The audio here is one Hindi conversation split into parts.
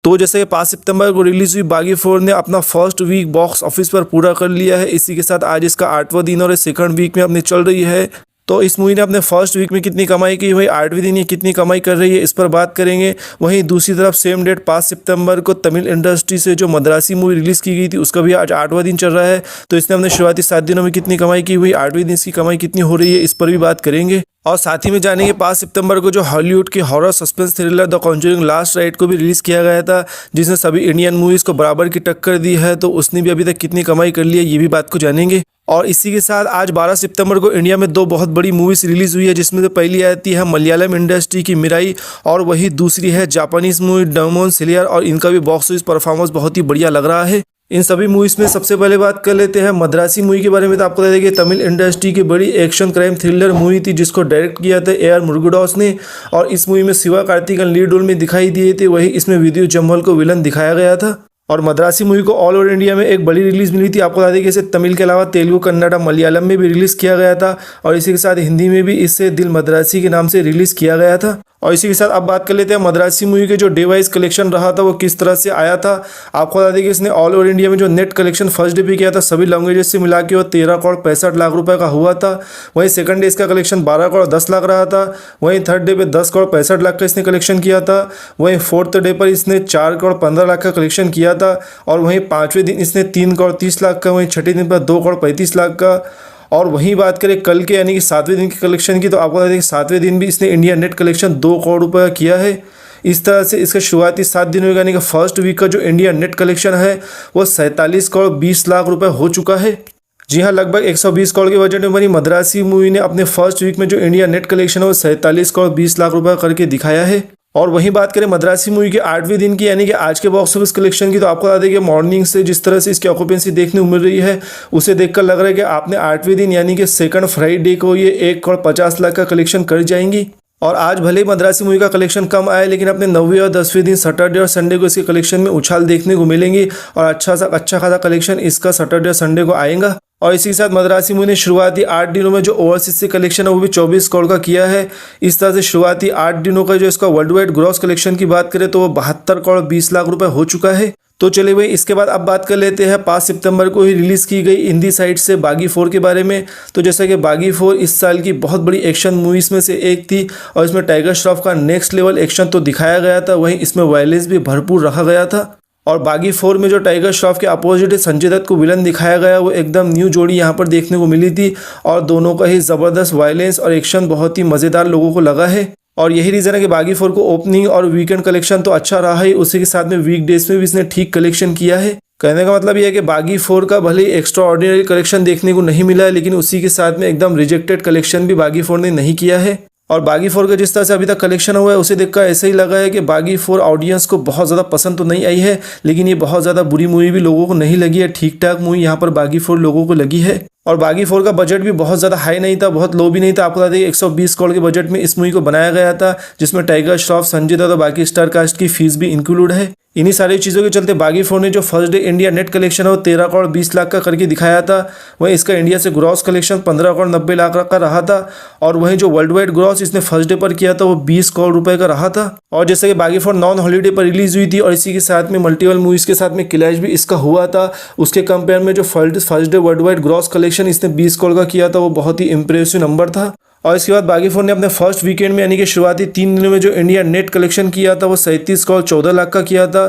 तो जैसे कि 5 सितंबर को रिलीज हुई बागी 4 ने अपना फर्स्ट वीक बॉक्स ऑफिस पर पूरा कर लिया है। इसी के साथ आज इसका 8वां दिन और सेकंड वीक में अपनी चल रही है। तो इस मूवी ने अपने फर्स्ट वीक में कितनी कमाई की, वही 8वें दिन ये कितनी कमाई कर रही है, इस पर बात करेंगे। वहीं दूसरी तरफ सेम डेट 5 सितंबर को तमिल इंडस्ट्री से जो मद्रासी मूवी रिलीज़ की गई थी उसका भी आज 8वां दिन चल रहा है। तो इसने अपने शुरुआती 7 दिनों में कितनी कमाई की, वही 8वें दिन इसकी कमाई कितनी हो रही है, इस पर भी बात करेंगे। और साथ ही में जानेंगे 5 सितंबर को जो हॉलीवुड की horror suspense thriller the Conjuring last right को भी रिलीज़ किया गया था, जिसने सभी इंडियन मूवीज़ को बराबर की टक्कर दी है। तो उसने भी अभी तक कितनी कमाई कर ली है, ये भी बात को जानेंगे। और इसी के साथ आज 12 सितंबर को इंडिया में 2 बहुत बड़ी मूवीज़ रिलीज़ हुई है, जिसमें से पहली आती है मलयालम इंडस्ट्री की मिराई और वही दूसरी है जापानीज़ मूवी डेमन स्लेयर। और इनका भी बॉक्स ऑफिस परफॉर्मेंस बहुत ही बढ़िया लग रहा है। इन सभी मूवीज़ में सबसे पहले बात कर लेते हैं मद्रासी मूवी के बारे में। तो आपको बता दें कि तमिल इंडस्ट्री की बड़ी एक्शन क्राइम थ्रिलर मूवी थी, जिसको डायरेक्ट किया था AR मुरुगदॉस ने। और इस मूवी में शिवा कार्तिकेयन लीड रोल में दिखाई दिए थे, वही इसमें विद्युत जम्वाल को विलन दिखाया गया था। और मद्रासी मूवी को ऑल ओवर इंडिया में एक बड़ी रिलीज़ मिली थी। आपको बता दें कि इसे तमिल के अलावा तेलुगु, कन्नड़ा, मलयालम में भी रिलीज़ किया गया था। और इसी के साथ हिंदी में भी इसे दिल मद्रासी के नाम से रिलीज़ किया गया था। और इसी के साथ अब बात कर लेते हैं मद्रासी मूवी के जो डे वाइज कलेक्शन रहा था वो किस तरह से आया था। आपको बता दें कि इसने ऑल ओवर इंडिया में जो नेट कलेक्शन फर्स्ट डे पे किया था सभी लैंग्वेजेस से मिला के वो 13 करोड़ 65 लाख रुपए का हुआ था। वहीं सेकंड डे इसका कलेक्शन 12 करोड़ 10 लाख रहा था। वहीं थर्ड डे पे 10 करोड़ 65 लाख का इसने कलेक्शन किया था। वहीं फोर्थ डे पर इसने 4 करोड़ 15 लाख का कलेक्शन किया था। और वहीं 5वें दिन इसने 3 करोड़ 30 लाख का, वहीं छठे दिन पर 2 करोड़ 35 लाख का। और वहीं बात करें कल के यानी कि 7वें दिन के कलेक्शन की, तो आपको बता दें कि 7वें दिन भी इसने इंडिया नेट कलेक्शन 2 करोड़ रुपये का किया है। इस तरह से इसका शुरुआती 7 दिनों यानी कि फर्स्ट वीक का जो इंडिया नेट कलेक्शन है वो 47 करोड़ 20 लाख रुपए हो चुका है। जी हाँ, लगभग 120 करोड़ के बजट में बनी मद्रासी मूवी ने अपने फर्स्ट वीक में जो इंडिया नेट कलेक्शन है वो 47 करोड़ 20 लाख रुपए करके दिखाया है। और वहीं बात करें मद्रासी मूवी के 8वें दिन की यानी कि आज के बॉक्स ऑफिस कलेक्शन की, तो आपको बता दें कि मॉर्निंग से जिस तरह से इसकी ऑक्यूपेंसी देखने को मिल रही है उसे देखकर लग रहा है कि आपने 8वें दिन यानी कि सेकंड फ्राइडे को ये 1 करोड़ 50 लाख का कलेक्शन कर जाएंगी। और आज भले ही मद्रासी मूवी का कलेक्शन कम आया, लेकिन अपने 9वें और 10वें दिन सैटरडे और संडे को इसके कलेक्शन में उछाल देखने को मिलेंगी। और अच्छा खासा कलेक्शन इसका सैटरडे और संडे को आएगा। और इसी के साथ मद्रासी मूवी ने शुरुआती 8 दिनों में जो ओवरसीज से कलेक्शन है वो भी 24 करोड़ का किया है। इस तरह से शुरुआती 8 दिनों का जो इसका वर्ल्ड वाइड ग्रॉस कलेक्शन की बात करें तो वो 72 करोड़ 20 लाख रुपए हो चुका है। तो चलिए भाई, इसके बाद अब बात कर लेते हैं 5 सितंबर को ही रिलीज़ की गई हिंदी साइड से बागी 4 के बारे में। तो जैसा कि बागी 4 इस साल की बहुत बड़ी एक्शन मूवीज़ में से एक थी और इसमें टाइगर श्रॉफ का नेक्स्ट लेवल एक्शन तो दिखाया गया था, वहीं इसमें वायलेंस भी भरपूर रखा गया था। और बागी 4 में जो टाइगर श्रॉफ के अपोजिट संजय दत्त को विलन दिखाया गया वो एकदम न्यू जोड़ी यहाँ पर देखने को मिली थी। और दोनों का ही ज़बरदस्त वायलेंस और एक्शन बहुत ही मज़ेदार लोगों को लगा है। और यही रीज़न है कि बागी 4 को ओपनिंग और वीकेंड कलेक्शन तो अच्छा रहा ही, उसी के साथ में वीक डेज में भी इसने ठीक कलेक्शन किया है। कहने का मतलब यह है कि बागी 4 का भले ही एक्स्ट्रा ऑर्डिनरी कलेक्शन देखने को नहीं मिला है, लेकिन उसी के साथ में एकदम रिजेक्टेड कलेक्शन भी बागी 4 ने नहीं किया है। और बागी 4 का जिस तरह से अभी तक कलेक्शन हुआ है उसे देखकर ऐसा ही लगा है कि बागी 4 ऑडियंस को बहुत ज़्यादा पसंद तो नहीं आई है, लेकिन ये बहुत ज़्यादा बुरी मूवी भी लोगों को नहीं लगी है। ठीक ठाक मूवी यहाँ पर बागी 4 लोगों को लगी है। और बागी 4 का बजट भी बहुत ज़्यादा हाई नहीं था, बहुत लो भी नहीं था। आपको बता दें 120 करोड़ के बजट में इस मूवी को बनाया गया था, जिसमें टाइगर श्रॉफ, संजय दत्त और बाकी स्टार कास्ट की फीस भी इंक्लूड है। इन्हीं सारी चीज़ों के चलते बागी 4 ने जो first day India net collection है वो 13 करोड़ 20 लाख का करके दिखाया था। वहीं इसका इंडिया से ग्रॉस कलेक्शन 15 करोड़ 90 लाख का रहा था। और वहीं जो वर्ल्ड वाइड ग्रॉस इसने फर्स्ट डे पर किया था वो 20 करोड़ रुपए का रहा था। और जैसे कि बागी 4 नॉन हॉलीडे पर रिलीज हुई थी और इसी के साथ में मल्टीपल मूवीज़ के साथ में क्लैश भी इसका हुआ था, उसके कंपेयर में जो first day world wide gross collection इसने 20 करोड़ का किया था वो बहुत ही इंप्रेसिव नंबर था। और इसके बाद बागी 4 ने अपने फर्स्ट वीकेंड में यानी कि शुरुआती 3 दिनों में जो इंडिया नेट कलेक्शन किया था वो 37 करोड़ 14 लाख का किया था।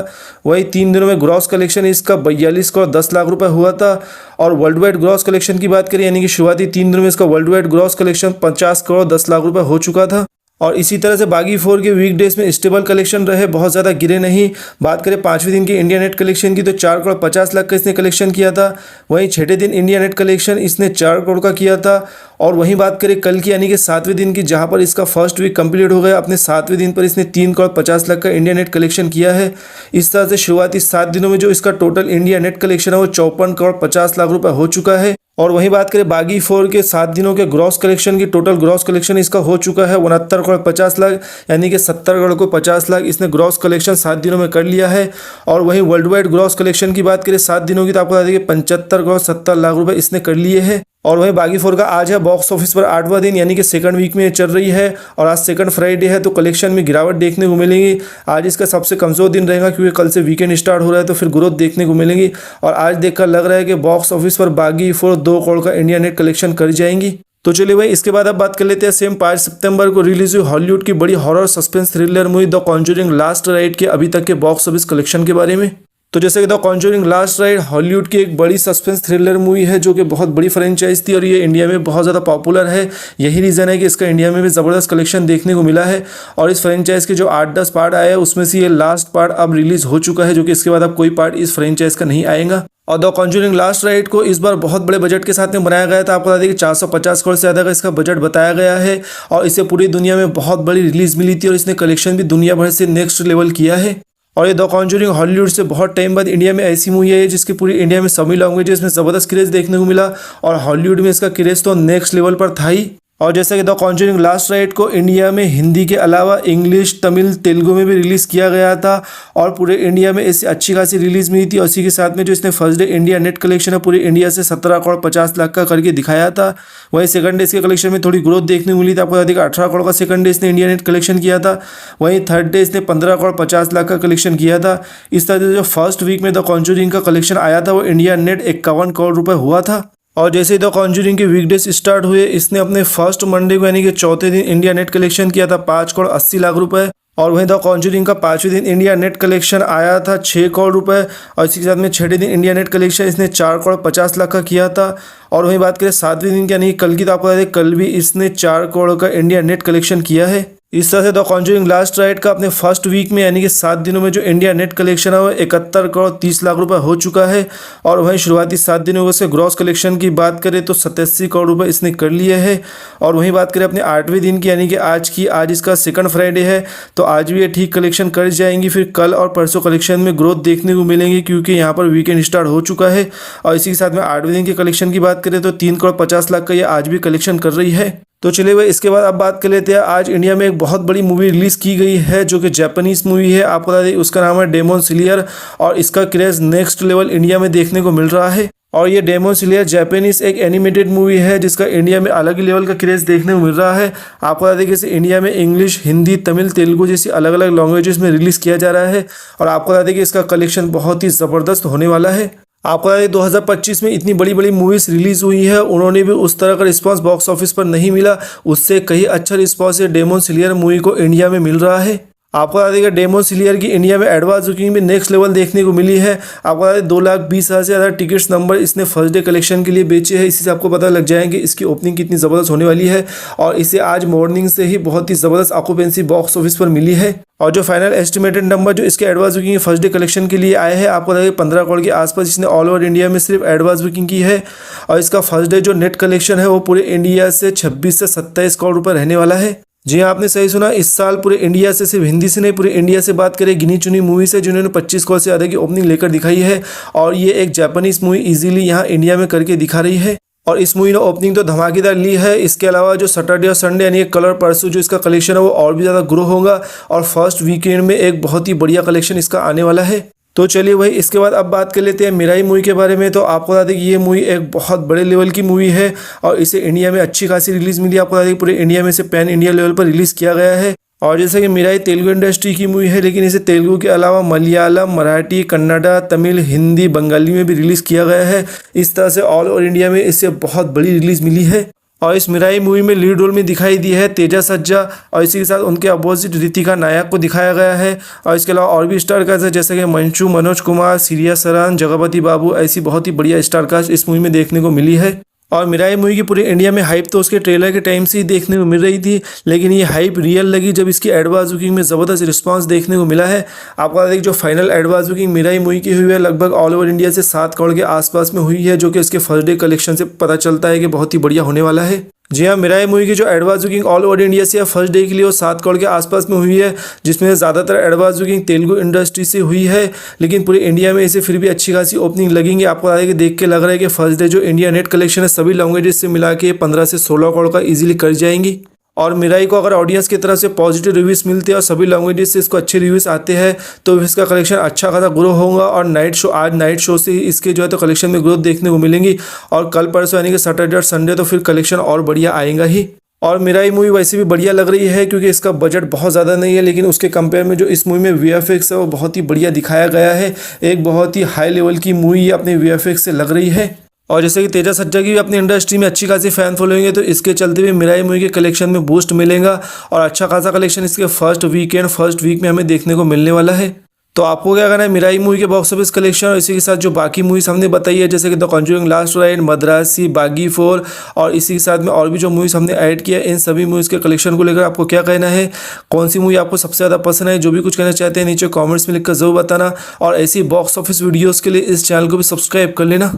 वही 3 दिनों में ग्रॉस कलेक्शन इसका 42 करोड़ 10 लाख रुपए हुआ था। और वर्ल्ड वाइड ग्रॉस कलेक्शन की बात करें यानी कि शुरुआती 3 दिनों में इसका world wide gross collection 50 crore 10 lakh रुपए हो चुका था। और इसी तरह से बागी 4 के वीकडेज में स्टेबल कलेक्शन रहे, बहुत ज़्यादा गिरे नहीं। बात करें 5वें दिन के इंडिया नेट कलेक्शन की तो 4 करोड़ 50 लाख का इसने कलेक्शन किया था। वहीं छठे दिन इंडिया नेट कलेक्शन इसने 4 करोड़ का किया था। और वहीं बात करें कल की यानी कि 7वें दिन की, जहां पर इसका फर्स्ट वीक कंप्लीट हो गया, अपने 7वें दिन पर इसने 3 करोड़ 50 लाख का इंडिया नेट कलेक्शन किया है। इस तरह से शुरुआती 7 दिनों में जो इसका टोटल इंडिया नेट कलेक्शन है वो 54 करोड़ 50 लाख रुपए हो चुका है। और वहीं बात करें बागी 4 के 7 दिनों के ग्रॉस कलेक्शन की, टोटल ग्रॉस कलेक्शन इसका हो चुका है 69 करोड़ 50 लाख, यानी कि 70 करोड़ को 50 लाख इसने ग्रॉस कलेक्शन 7 दिनों में कर लिया है। और वहीं वर्ल्ड वाइड ग्रॉस कलेक्शन की बात करें 7 दिनों की तो आपको बता दें कि 75 करोड़ 70 लाख रुपए इसने कर लिए हैं। और वहीं बागी 4 का आज है बॉक्स ऑफिस पर 8वां दिन, यानी कि सेकंड वीक में ये चल रही है और आज सेकंड फ्राइडे है, तो कलेक्शन में गिरावट देखने को मिलेगी। आज इसका सबसे कमज़ोर दिन रहेगा क्योंकि कल से वीकेंड स्टार्ट हो रहा है, तो फिर ग्रोथ देखने को मिलेगी। और आज देखकर लग रहा है कि बॉक्स ऑफिस पर बागी 4 2 करोड़ का इंडिया नेट कलेक्शन कर जाएंगी। तो चलिए भाई, इसके बाद अब बात कर लेते हैं सेम 5 सितंबर को रिलीज हुई हॉलीवुड की बड़ी horror suspense thriller movie the Conjuring last ride के अभी तक के बॉक्स ऑफिस कलेक्शन के बारे में। तो जैसे कि the Conjuring last ride Hollywood की एक बड़ी सस्पेंस थ्रिलर मूवी है जो कि बहुत बड़ी फ्रेंचाइज थी और ये इंडिया में बहुत ज़्यादा पॉपुलर है। यही रीज़न है कि इसका इंडिया में भी ज़बरदस्त कलेक्शन देखने को मिला है। और इस फ्रेंचाइज के जो 8-10 पार्ट आए हैं उसमें से ये लास्ट पार्ट अब रिलीज हो चुका है, जो कि इसके बाद अब कोई पार्ट इस फ्रेंचाइज का नहीं आएगा। और द कॉन्जरिंग लास्ट राइड को इस बार बहुत बड़े बजट के साथ में बनाया गया था। आपको बता दें कि 450 करोड़ से ज़्यादा का इसका बजट बताया गया है और इसे पूरी दुनिया में बहुत बड़ी रिलीज मिली थी और इसने कलेक्शन भी दुनिया भर से नेक्स्ट लेवल किया है। और ये द कॉन्जरिंग हॉलीवुड से बहुत टाइम बाद इंडिया में ऐसी मूवी है जिसकी पूरी इंडिया में सभी लैंग्वेजेस में ज़बरदस्त क्रेज़ देखने को मिला और हॉलीवुड में इसका क्रेज़ तो नेक्स्ट लेवल पर था ही। और जैसा कि द कॉन्जरिंग लास्ट राइड को इंडिया में हिंदी के अलावा इंग्लिश, तमिल, तेलुगु में भी रिलीज़ किया गया था और पूरे इंडिया में इससे अच्छी खासी रिलीज़ मिली थी। और इसी के साथ में जो इसने first day India net collection है पूरे इंडिया से 17 करोड़ 50 लाख का करके दिखाया था। वहीं सेकंड डे इसके कलेक्शन में थोड़ी ग्रोथ देखने को मिली थी। आपको बता दें कि 18 करोड़ का सेकंड डे इसने इंडिया नेट कलेक्शन किया था। वहीं थर्ड डे इसने 15 करोड़ 50 लाख का कलेक्शन किया था। इस तरह से जो फर्स्ट वीक में द कॉन्जरिंग का कलेक्शन आया था वो इंडिया नेट 51 करोड़ रुपये हुआ था। और जैसे ही द कॉन्जरिंग के वीकडेज स्टार्ट हुए इसने अपने फर्स्ट मंडे को यानी कि चौथे दिन इंडिया नेट कलेक्शन किया था 5 करोड़ 80 लाख रुपए। और वहीं द कॉन्जरिंग का 5वें दिन इंडिया नेट कलेक्शन आया था 6 करोड़ रुपए और इसी के साथ में 6ठे दिन इंडिया नेट कलेक्शन इसने 4 करोड़ 50 लाख का किया था। और वहीं बात करें 7वें दिन की यानी कल की, तो आपको बता दें कल भी इसने 4 करोड़ का इंडिया नेट कलेक्शन किया है। इस तरह से द कॉन्जरिंग लास्ट राइड का अपने फर्स्ट वीक में यानी कि 7 दिनों में जो इंडिया नेट कलेक्शन है वो 71 करोड़ 30 लाख रुपए हो चुका है। और वहीं शुरुआती 7 दिनों से ग्रॉस कलेक्शन की बात करें तो 87 करोड़ रुपए इसने कर लिए हैं। और वहीं बात करें अपने 8वें दिन की यानी कि आज इसका सेकंड फ्राइडे है, तो आज भी ये ठीक कलेक्शन कर जाएंगी। फिर कल और परसों कलेक्शन में ग्रोथ देखने को मिलेंगी क्योंकि यहाँ पर वीकेंड स्टार्ट हो चुका है। और इसी के साथ में 8वें दिन के कलेक्शन की बात करें तो 3 करोड़ 50 लाख का ये आज भी कलेक्शन कर रही है। तो चलिए भाई, इसके बाद अब बात कर लेते हैं। आज इंडिया में एक बहुत बड़ी मूवी रिलीज़ की गई है जो कि जापानीज़ मूवी है। आपको बता दें उसका नाम है डेमन स्लेयर और इसका क्रेज़ नेक्स्ट लेवल इंडिया में देखने को मिल रहा है। और ये डेमन स्लेयर जापानीज़ एक एनिमेटेड मूवी है जिसका इंडिया में अलग ही लेवल का क्रेज़ देखने को मिल रहा है। आपको बता दें कि इसे इंडिया में इंग्लिश, हिंदी, तमिल, तेलुगु जैसी अलग अलग लैंग्वेजेस में रिलीज़ किया जा रहा है। और आपको बता दें कि इसका कलेक्शन बहुत ही ज़बरदस्त होने वाला है। आपको बता दें 2025 में इतनी बड़ी बड़ी मूवीज़ रिलीज़ हुई है, उन्होंने भी उस तरह का रिस्पांस बॉक्स ऑफिस पर नहीं मिला। उससे कहीं अच्छा रिस्पांस ये डेमन स्लेयर मूवी को इंडिया में मिल रहा है। आपको बता दें कि डेमन स्लेयर की इंडिया में एडवांस बुकिंग भी नेक्स्ट लेवल देखने को मिली है। आपको बता दें 2,20,000 से ज़्यादा टिकट्स नंबर इसने फर्स्ट डे कलेक्शन के लिए बेचे हैं। इसी से आपको पता लग जाएंगे इसकी ओपनिंग कितनी ज़बरदस्त होने वाली है। और इसे आज मॉर्निंग से ही बहुत ही ज़बरदस्त ऑक्यूपेंसी बॉक्स ऑफिस पर मिली है। और जो फाइनल एस्टिमेटेड नंबर जो इसके advance booking first day collection के लिए आए हैं, आपको लगे 15 करोड़ के आसपास इसने ऑल ओवर इंडिया में सिर्फ एडवांस बुकिंग की है। और इसका फर्स्ट डे जो नेट कलेक्शन है वो पूरे इंडिया से 26 से 27 करोड़ रुपये रहने वाला है। जी हाँ, आपने सही सुना। इस साल पूरे इंडिया से, सिर्फ हिंदी से नहीं पूरे इंडिया से बात करें गिनी चुनी मूवी से जिन्होंने 25 करोड़ से ज़्यादा की ओपनिंग लेकर दिखाई है। और ये एक जापानीज़ मूवी इजीली यहाँ इंडिया में करके दिखा रही है। और इस मूवी ने ओपनिंग तो धमाकेदार ली है। इसके अलावा जो सैटरडे और संडे यानी कलर परसों जो इसका कलेक्शन है वो और भी ज़्यादा ग्रो होगा और फर्स्ट वीकेंड में एक बहुत ही बढ़िया कलेक्शन इसका आने वाला है। तो चलिए भाई, इसके बाद अब बात कर लेते हैं मिराई मूवी के बारे में। तो आपको बता दें कि ये मूवी एक बहुत बड़े लेवल की मूवी है और इसे इंडिया में अच्छी खासी रिलीज़ मिली। आपको बता दें पूरे इंडिया में से पैन इंडिया लेवल पर रिलीज़ किया गया है। और जैसे कि मिराई तेलुगु इंडस्ट्री की मूवी है, लेकिन इसे तेलुगु के अलावा मलयालम, मराठी, कन्नड़ा, तमिल, हिंदी, बंगाली में भी रिलीज़ किया गया है। इस तरह से ऑल ओवर इंडिया में इससे बहुत बड़ी रिलीज़ मिली है। और इस मिराई मूवी में लीड रोल में दिखाई दी है तेजा सज्जा और इसी के साथ उनके अपोजिट रितिका नायक को दिखाया गया है। और इसके अलावा और भी स्टार कास्ट है जैसे कि मंचू, मनोज कुमार, सीरिया सरान, जगपति बाबू, ऐसी बहुत ही बढ़िया स्टार कास्ट इस मूवी में देखने को मिली है। और मिराई मूवी की पूरे इंडिया में हाइप तो उसके ट्रेलर के टाइम से ही देखने को मिल रही थी, लेकिन ये हाइप रियल लगी जब इसकी एडवांस बुकिंग में ज़बरदस्त रिस्पांस देखने को मिला है। आपको बता दें जो final advance booking Mirai movie की हुई है लगभग ऑल ओवर इंडिया से 7 करोड़ के आसपास में हुई है, जो कि इसके फर्स्ट डे कलेक्शन से पता चलता है कि बहुत ही बढ़िया होने वाला है। जी हाँ, मिराई मूवी की जो advance booking all over India से फर्स्ट डे के लिए वो 7 करोड़ के आसपास में हुई है, जिसमें ज़्यादातर एडवांस बुकिंग तेलुगु इंडस्ट्री से हुई है, लेकिन पूरे इंडिया में इसे फिर भी अच्छी खासी ओपनिंग लगेंगे। आपको बता दें कि देख के लग रहा है कि फर्स्ट डे जो इंडिया नेट कलेक्शन है सभी लैंग्वेजेस से मिला के 15 से 16 करोड़ का ईजिली कर जाएंगी। और मिराई को अगर ऑडियंस की तरफ से पॉजिटिव रिव्यूज़ मिलते हैं और सभी लैंग्वेजेस से इसको अच्छे रिव्यूज़ आते हैं तो इसका कलेक्शन अच्छा खासा ग्रो होगा। और आज नाइट शो से इसके जो है तो कलेक्शन में ग्रोथ देखने को मिलेंगी। और कल परसों यानी कि सैटरडे और संडे तो फिर कलेक्शन और बढ़िया आएगा ही। और मिराई मूवी वैसे भी बढ़िया लग रही है क्योंकि इसका बजट बहुत ज़्यादा नहीं है, लेकिन उसके कंपेयर में जो इस मूवी में वीएफएक्स है वो बहुत ही बढ़िया दिखाया गया है। एक बहुत ही हाई लेवल की मूवी अपने वीएफएक्स से लग रही है। और जैसे कि तेजा सज्जा की भी अपनी इंडस्ट्री में अच्छी खासी फैन फॉलोइंग है तो इसके चलते भी मिराई मूवी के कलेक्शन में बूस्ट मिलेगा और अच्छा खासा कलेक्शन इसके फर्स्ट वीक में हमें देखने को मिलने वाला है। तो आपको क्या कहना है मिराई मूवी के बॉक्स ऑफिस कलेक्शन और इसी के साथ जो बाकी मूवीज हमने बताई है जैसे कि the conjuring last ride, Madrasi, बागी 4 और इसी के साथ में और भी जो मूवीज हमने ऐड किया है इन सभी मूवीज़ के कलेक्शन को लेकर आपको क्या कहना है, कौन सी मूवी आपको सबसे ज़्यादा पसंद है? जो भी कुछ कहना चाहते हैं नीचे कॉमेंट्स में लिखकर जरूर बताना और ऐसी बॉक्स ऑफिस वीडियोज़ के लिए इस चैनल को भी सब्सक्राइब कर लेना।